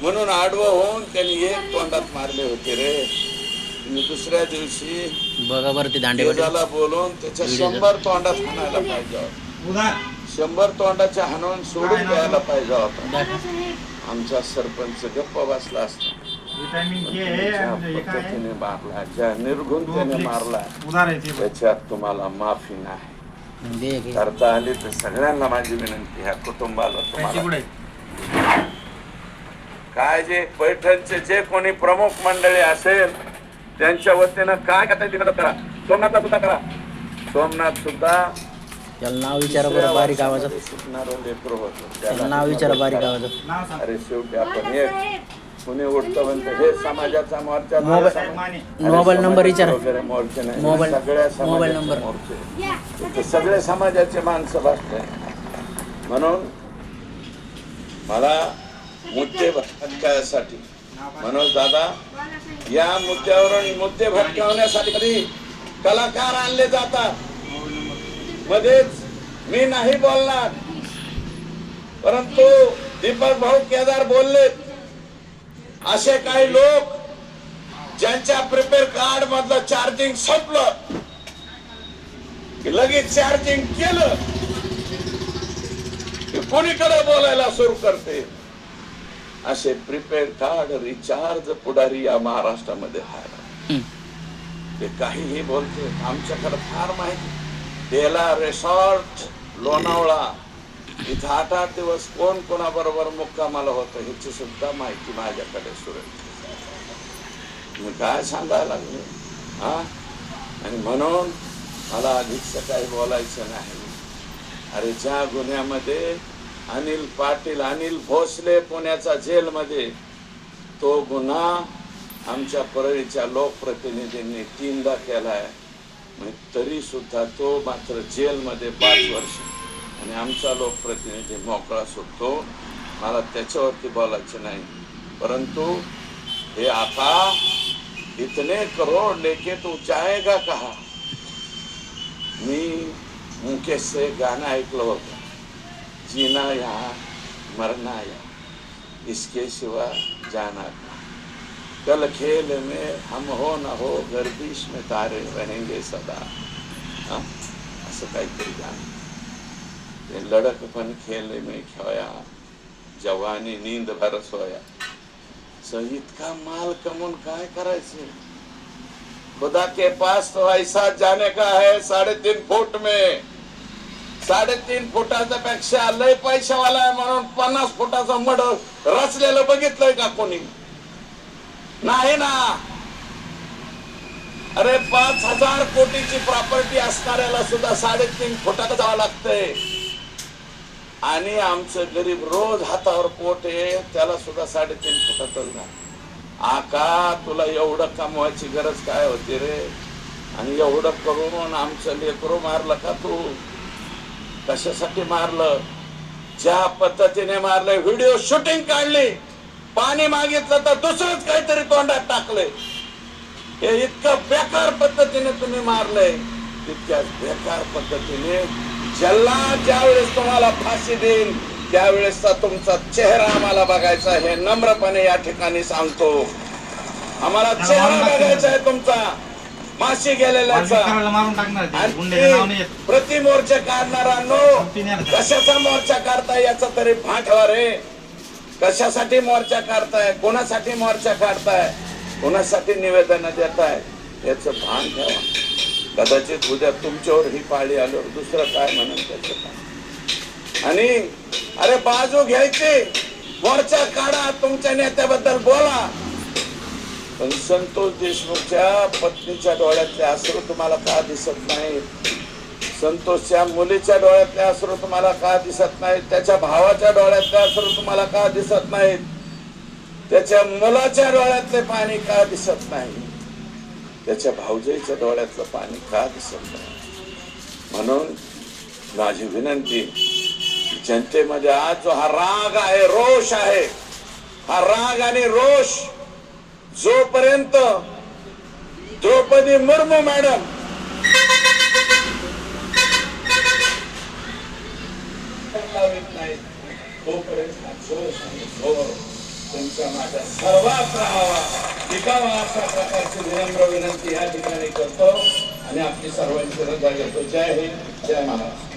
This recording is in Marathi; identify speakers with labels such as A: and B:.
A: म्हणून आडवं होऊन त्यांनी एक तोंडात मारले होते रे. आणि दुसऱ्या दिवशी
B: बघा बरं ते दांडे
A: तेजाला बोलून त्याच्या 100 तोंडात हाणायला पाहिजे होता. 100 तोंडाच्या हाणून सोडून द्यायला पाहिजे होता. आमचा सरपंच गप्प बसला असता. पद्धतीने मारला, ज्या निर्घुणतेने मारला त्याच्यात तुम्हाला माफी नाही. करता आली तर सगळ्यांना माझी विनंती, ह्या कुटुंबाला तुम्हाला काय जे पैठणचे जे कोणी प्रमुख मंडळी असेल त्यांच्या वतीनं काय करता तिकडे करा. सोमनाथला सुद्धा करा. सोमनाथ सुद्धा
B: त्याला नाव विचारा बरं बारीक आवाजात.
A: शिकणार लेकर होत.
B: त्याला नाव विचारा बारीक आवाजात.
A: अरे शेवटी आपण एक कुणी उठतं म्हणतं हे समाजाचा मोर्चा,
B: मोबाईल नंबर विचारा.
A: वगैरे मोर्चे नाही,
B: मोबाईल
A: सगळ्या
B: नंबर
A: मोर्चे सगळे समाजाचे माणसं बसते. म्हणून मला मुद्दे भटकायसाठी मनोज दादा या मुद्द्यावरून मुद्दे भटकावण्यासाठी कधी कलाकार आणले जातात. मध्येच मी नाही बोलणार, परंतु दीपक भाऊ केदार बोलले. असे काही लोक ज्यांच्या प्रिपेअर कार्ड मधलं चार्जिंग संपलं की लगेच चार्जिंग केलं की कोणीकडे बोलायला सुरू करते. असे प्रिपेअर कार्ड रिचार्ज पुढारी या महाराष्ट्रामध्ये आहे. ते काहीही बोलते. आमच्याकडे फार माहिती. बेला रिसॉर्ट लोणावळा इथं 8-8 दिवस कोण कोणाबरोबर मुक्कामाला होतं ह्याची सुद्धा माहिती माझ्याकडे सुरेल. मी काय सांगायला लागले हा. आणि म्हणून मला अधिकच काही बोलायचं नाही. अरे ज्या गुन्ह्यामध्ये अनिल पाटील, अनिल भोसले पुण्याचा जेलमध्ये, तो गुन्हा आमच्या परळीच्या लोकप्रतिनिधींनी 3दा केलाय. तरी सुद्धा तो मात्र जेलमध्ये 5 वर्ष आणि आमचा लोकप्रतिनिधी मोकळा सुटतो. मला त्याच्यावरती बोलायचं नाही. परंतु हे आता इतने करोड लेके तू जाएगा कहा. मी मुकेश से गाणं ऐकलं होतं, जीना यहाँ मरना यहाँ इसके सिवा जाना कहाँ. कल खेल में हम हो न हो गर्दिश में तारे रहेंगे सदा. असं काहीतरी गाणं. लड़कपन खेल में खोया जवानी नींद भर सोया. इतका माल कमवून काय करायचं. खुदा के पास तो ऐसा जाने का है 3.5 फुट में. 3.5 फुटाच्या पेक्षा लय पैशावाला आहे म्हणून 50 फुटाचं मड रचलेलं बघितलंय का कोणी. नाही ना. अरे 5,000 कोटीची प्रॉपर्टी असणाऱ्याला सुद्धा 3.5 फुटात जावं लागतंय. आणि आमचं गरीब रोज हातावर पोट आहे त्याला सुद्धा 3.5 फुटातच घाल. आका तुला एवढं कमवायची गरज काय होती रे. आणि एवढं करून आमचं लेकरू मारलं का तू. कशासाठी मारलं. ज्या पद्धतीने मारलंय. व्हिडिओ शूटिंग काढली, पाणी मागितलं तर दुसरंच काहीतरी तोंडात टाकलंय. हे इतकं बेकार पद्धतीने तुम्ही मारलंय. तितक्याच बेकार पद्धतीने जल्लाद ज्यावेळेस तुम्हाला फाशी देईल त्यावेळेसचा तुमचा चेहरा आम्हाला बघायचा. हे नम्रपणे या ठिकाणी सांगतो. आम्हाला चेहरा बघायचा आहे तुमचा फाशी गेलेल्याचा. प्रतिमोर्चा काढणारांनो कशाचा मोर्चा काढताय याचा तरी भान ठेवा रे. कशासाठी मोर्चा काढताय, कोणासाठी मोर्चा काढताय, कोणासाठी निवेदन देताय याचं भान ठेवा. कदाचित उद्या तुमच्यावर ही पाळी आल्यावर दुसरं काय म्हणून त्याचं काय. आणि अरे बाजू घ्यायची, मोर्चा काढा, तुमच्या नेत्याबद्दल बोला. पण संतोष देशमुखच्या पत्नीच्या डोळ्यातले अश्रू तुम्हाला का दिसत नाहीत. संतोषच्या मुलीच्या डोळ्यातले अश्रू तुम्हाला का दिसत नाहीत. त्याच्या भावाच्या डोळ्यातले अश्रू तुम्हाला का दिसत नाहीत. त्याच्या मुलाच्या डोळ्यातले पाणी का दिसत नाही. त्याच्या भाऊजाईच्या डोळ्यातलं पाणी का दिसत नाही. म्हणून माझी विनंती, जनतेमध्ये आज जो हा राग आहे, रोष आहे, हा राग आणि रोष जोपर्यंत द्रौपदी मुर्मू मॅडम तोपर्यंत हा जोश आणि जोर तुमचा माझा सर्वात राहावा टिकावा अशा प्रकारची विनम्र विनंती या ठिकाणी करतो आणि आपली सर्वांची रजा घेतो. जय हिंद, जय महाराष्ट्र.